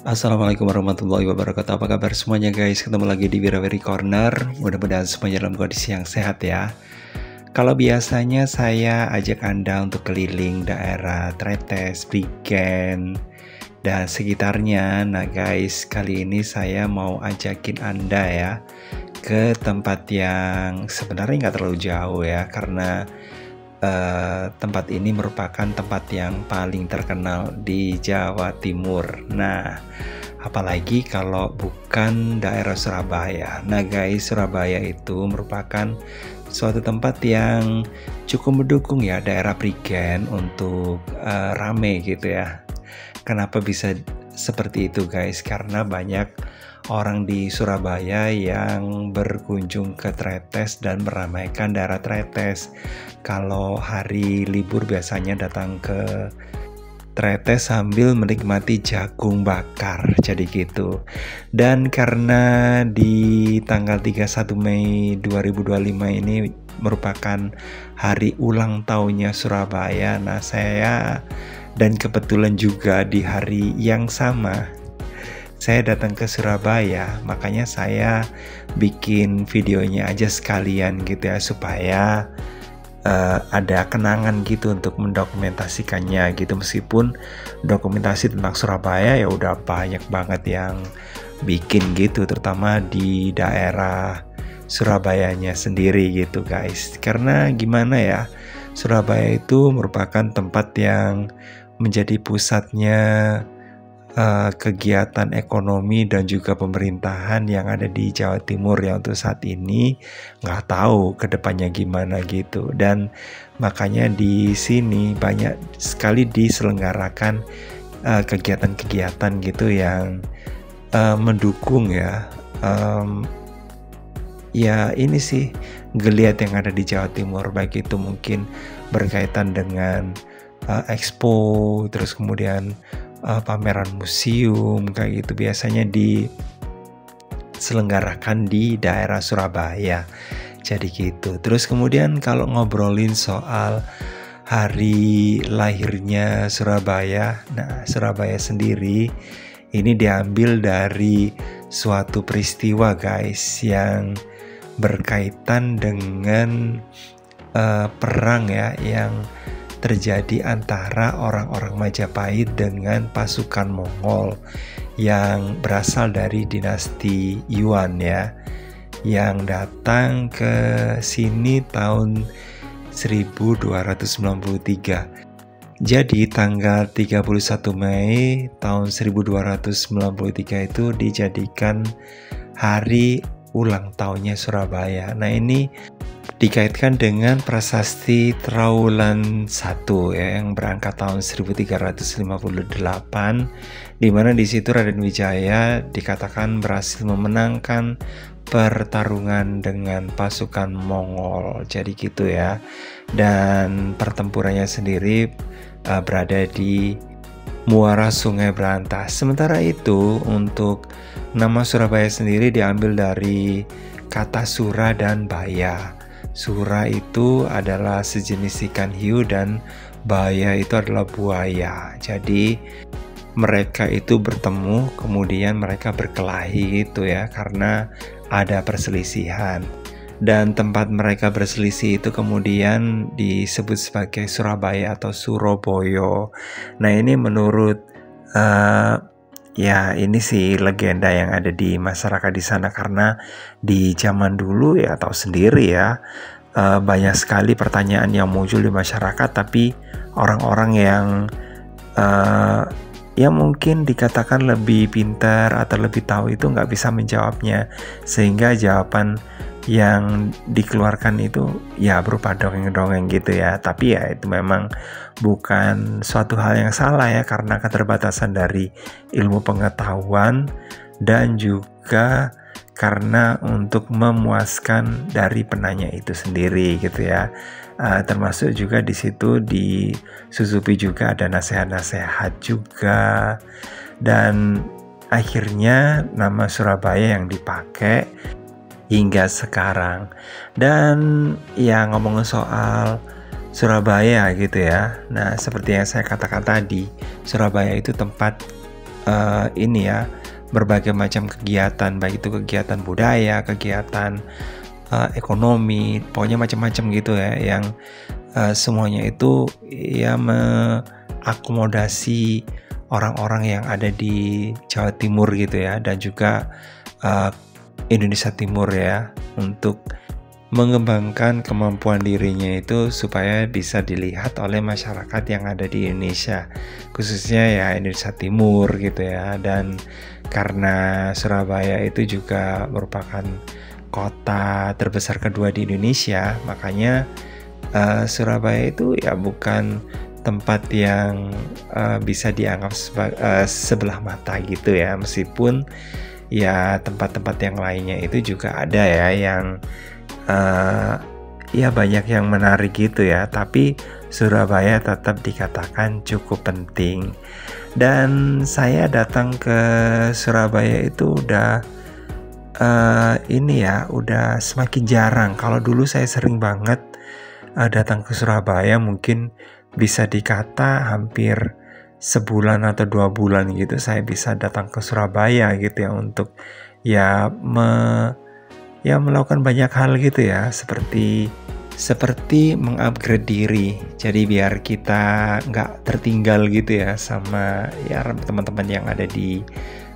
Assalamualaikum warahmatullahi wabarakatuh. Apa kabar semuanya guys? Ketemu lagi di Wirawiri Corner. Mudah-mudahan semuanya dalam kondisi yang sehat ya. Kalau biasanya saya ajak Anda untuk keliling daerah Tretes, Prigen, dan sekitarnya. Nah guys, kali ini saya mau ajakin Anda ya ke tempat yang sebenarnya nggak terlalu jauh ya, karena tempat ini merupakan tempat yang paling terkenal di Jawa Timur. Nah, apalagi kalau bukan daerah Surabaya. Nah guys, Surabaya itu merupakan suatu tempat yang cukup mendukung ya daerah Prigen untuk rame gitu ya. Kenapa bisa seperti itu guys? Karena banyak orang di Surabaya yang berkunjung ke Tretes dan meramaikan daerah Tretes. Kalau hari libur biasanya datang ke Tretes sambil menikmati jagung bakar, jadi gitu. Dan karena di tanggal 31 Mei 2025 ini merupakan hari ulang tahunnya Surabaya. Nah, saya dan kebetulan juga di hari yang sama saya datang ke Surabaya, makanya saya bikin videonya aja sekalian gitu ya, supaya ada kenangan gitu untuk mendokumentasikannya gitu. Meskipun dokumentasi tentang Surabaya ya udah banyak banget yang bikin gitu, terutama di daerah Surabayanya sendiri gitu guys. Karena gimana ya, Surabaya itu merupakan tempat yang menjadi pusatnya kegiatan ekonomi dan juga pemerintahan yang ada di Jawa Timur ya. Untuk saat ini nggak tahu kedepannya gimana gitu, dan makanya di sini banyak sekali diselenggarakan kegiatan-kegiatan gitu yang mendukung ya, ya ini sih geliat yang ada di Jawa Timur, baik itu mungkin berkaitan dengan expo, terus kemudian pameran museum kayak gitu, biasanya diselenggarakan di daerah Surabaya, jadi gitu. Terus kemudian kalau ngobrolin soal hari lahirnya Surabaya, nah Surabaya sendiri ini diambil dari suatu peristiwa guys yang berkaitan dengan perang ya, yang terjadi antara orang-orang Majapahit dengan pasukan Mongol yang berasal dari dinasti Yuan ya, yang datang ke sini tahun 1293. Jadi tanggal 31 Mei tahun 1293 itu dijadikan hari ulang tahunnya Surabaya. Nah, ini dikaitkan dengan prasasti Trowulan I ya, yang berangkat tahun 1358, di mana di situ Raden Wijaya dikatakan berhasil memenangkan pertarungan dengan pasukan Mongol. Jadi gitu ya. Dan pertempurannya sendiri berada di muara Sungai Berantas. Sementara itu untuk nama Surabaya sendiri diambil dari kata sura dan baya. Sura itu adalah sejenis ikan hiu dan baya itu adalah buaya. Jadi mereka itu bertemu, kemudian mereka berkelahi gitu ya, karena ada perselisihan. Dan tempat mereka berselisih itu kemudian disebut sebagai Surabaya atau Surabaya. Nah, ini menurut ya ini sih legenda yang ada di masyarakat di sana, karena di zaman dulu ya tahu sendiri ya, banyak sekali pertanyaan yang muncul di masyarakat, tapi orang-orang yang ya mungkin dikatakan lebih pintar atau lebih tahu itu nggak bisa menjawabnya, sehingga jawaban yang dikeluarkan itu ya berupa dongeng-dongeng gitu ya. Tapi ya itu memang bukan suatu hal yang salah ya, karena keterbatasan dari ilmu pengetahuan dan juga karena untuk memuaskan dari penanya itu sendiri gitu ya. Termasuk juga di situ disusupi juga ada nasihat-nasihat juga, dan akhirnya nama Surabaya yang dipakai hingga sekarang. Dan ya ngomongin soal Surabaya gitu ya, nah seperti yang saya katakan tadi, Surabaya itu tempat ini ya, berbagai macam kegiatan, baik itu kegiatan budaya, kegiatan ekonomi, pokoknya macam-macam gitu ya, yang semuanya itu ya mengakomodasi orang-orang yang ada di Jawa Timur gitu ya, dan juga Indonesia Timur ya, untuk mengembangkan kemampuan dirinya itu supaya bisa dilihat oleh masyarakat yang ada di Indonesia, khususnya ya Indonesia Timur gitu ya. Dan karena Surabaya itu juga merupakan kota terbesar kedua di Indonesia, makanya Surabaya itu ya bukan tempat yang bisa dianggap sebelah mata gitu ya, meskipun ya tempat-tempat yang lainnya itu juga ada ya yang ya banyak yang menarik gitu ya, tapi Surabaya tetap dikatakan cukup penting. Dan saya datang ke Surabaya itu udah ini ya, udah semakin jarang. Kalau dulu saya sering banget datang ke Surabaya, mungkin bisa dikata hampir sebulan atau 2 bulan gitu saya bisa datang ke Surabaya gitu ya, untuk ya melakukan banyak hal gitu ya, seperti mengupgrade diri, jadi biar kita nggak tertinggal gitu ya sama ya teman-teman yang ada di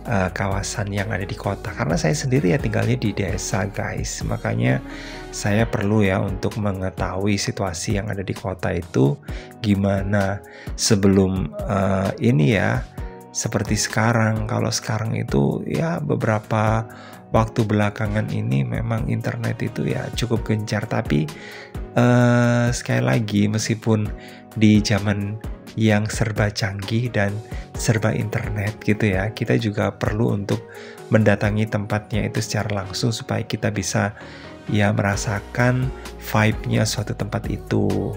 kawasan yang ada di kota. Karena saya sendiri ya tinggalnya di desa guys, makanya saya perlu ya untuk mengetahui situasi yang ada di kota itu gimana sebelum ini ya, seperti sekarang. Kalau sekarang itu ya beberapa waktu belakangan ini memang internet itu ya cukup gencar, tapi sekali lagi meskipun di zaman yang serba canggih dan serba internet gitu ya, kita juga perlu untuk mendatangi tempatnya itu secara langsung supaya kita bisa ya merasakan vibe-nya suatu tempat itu.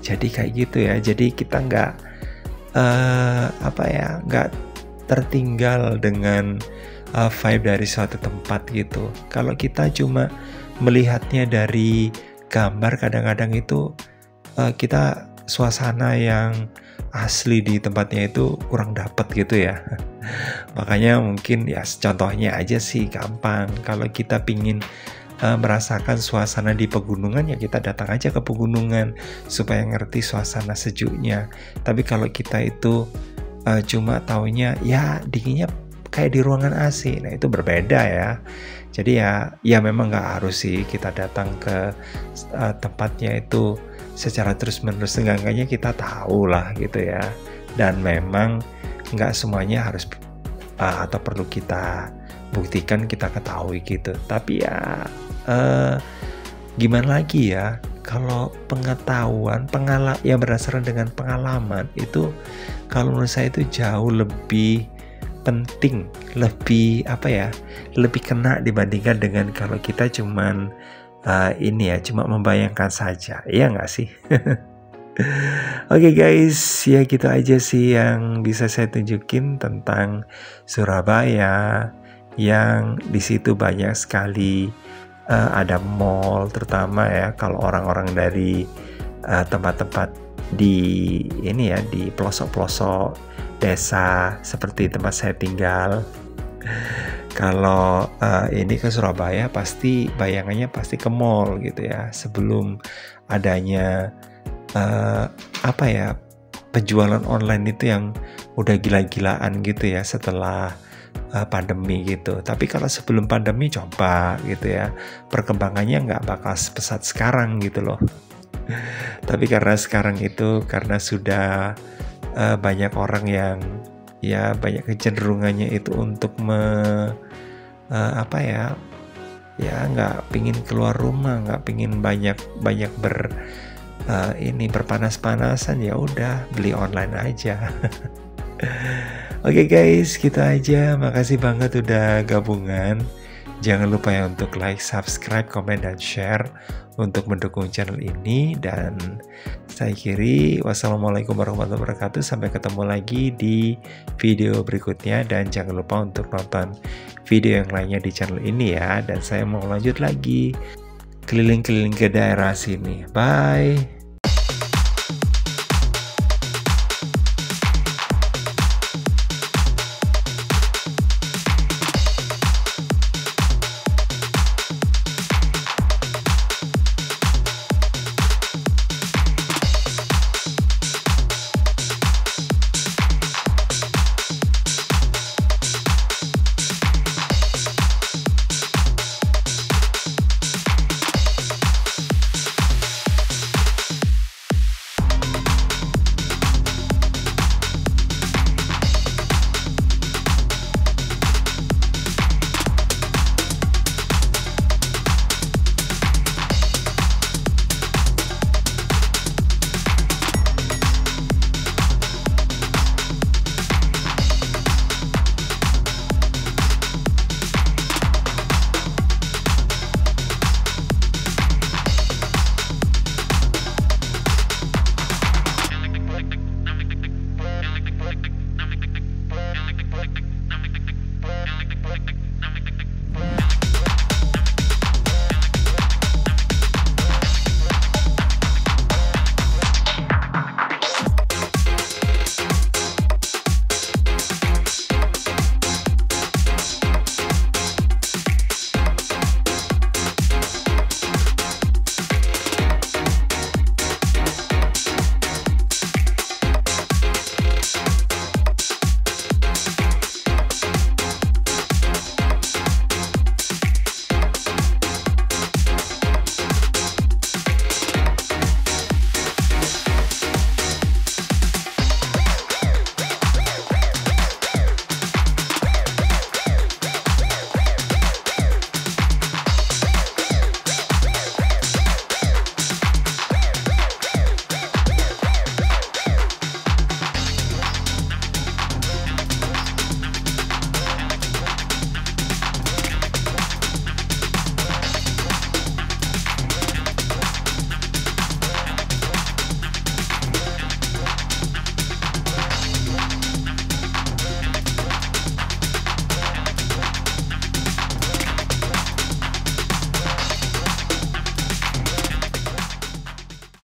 Jadi kayak gitu ya, jadi kita nggak nggak tertinggal dengan vibe dari suatu tempat gitu. Kalau kita cuma melihatnya dari gambar, kadang-kadang itu kita suasana yang asli di tempatnya itu kurang dapet gitu ya. Makanya mungkin ya contohnya aja sih gampang, kalau kita pingin merasakan suasana di pegunungan ya kita datang aja ke pegunungan supaya ngerti suasana sejuknya. Tapi kalau kita itu cuma taunya ya dinginnya kayak di ruangan AC, nah itu berbeda ya. Jadi ya memang nggak harus sih kita datang ke tempatnya itu secara terus-menerus, seenggaknya kita tahu lah gitu ya. Dan memang nggak semuanya harus atau perlu kita buktikan, kita ketahui gitu. Tapi ya gimana lagi ya, kalau pengetahuan ya berdasarkan dengan pengalaman itu, kalau menurut saya itu jauh lebih penting, lebih lebih kena dibandingkan dengan kalau kita cuman cuma membayangkan saja, iya nggak sih? Oke guys, ya gitu aja sih yang bisa saya tunjukin tentang Surabaya, yang di situ banyak sekali ada mall, terutama ya kalau orang-orang dari tempat-tempat di di pelosok-pelosok desa seperti tempat saya tinggal. Kalau ini ke Surabaya pasti bayangannya pasti ke mall gitu ya, sebelum adanya penjualan online itu yang udah gila-gilaan gitu ya setelah pandemi gitu. Tapi kalau sebelum pandemi coba gitu ya, perkembangannya nggak bakal sepesat sekarang gitu loh. Tapi karena sekarang itu karena sudah banyak orang yang ya banyak kecenderungannya itu untuk nggak pingin keluar rumah, nggak pingin banyak berpanas-panasan, ya udah beli online aja. Oke guys, gitu aja. Makasih banget udah gabungan. Jangan lupa ya untuk like, subscribe, komen, dan share untuk mendukung channel ini. Dan saya akhiri, wassalamualaikum warahmatullahi wabarakatuh. Sampai ketemu lagi di video berikutnya. Dan jangan lupa untuk nonton video yang lainnya di channel ini ya. Dan saya mau lanjut lagi keliling-keliling ke daerah sini. Bye!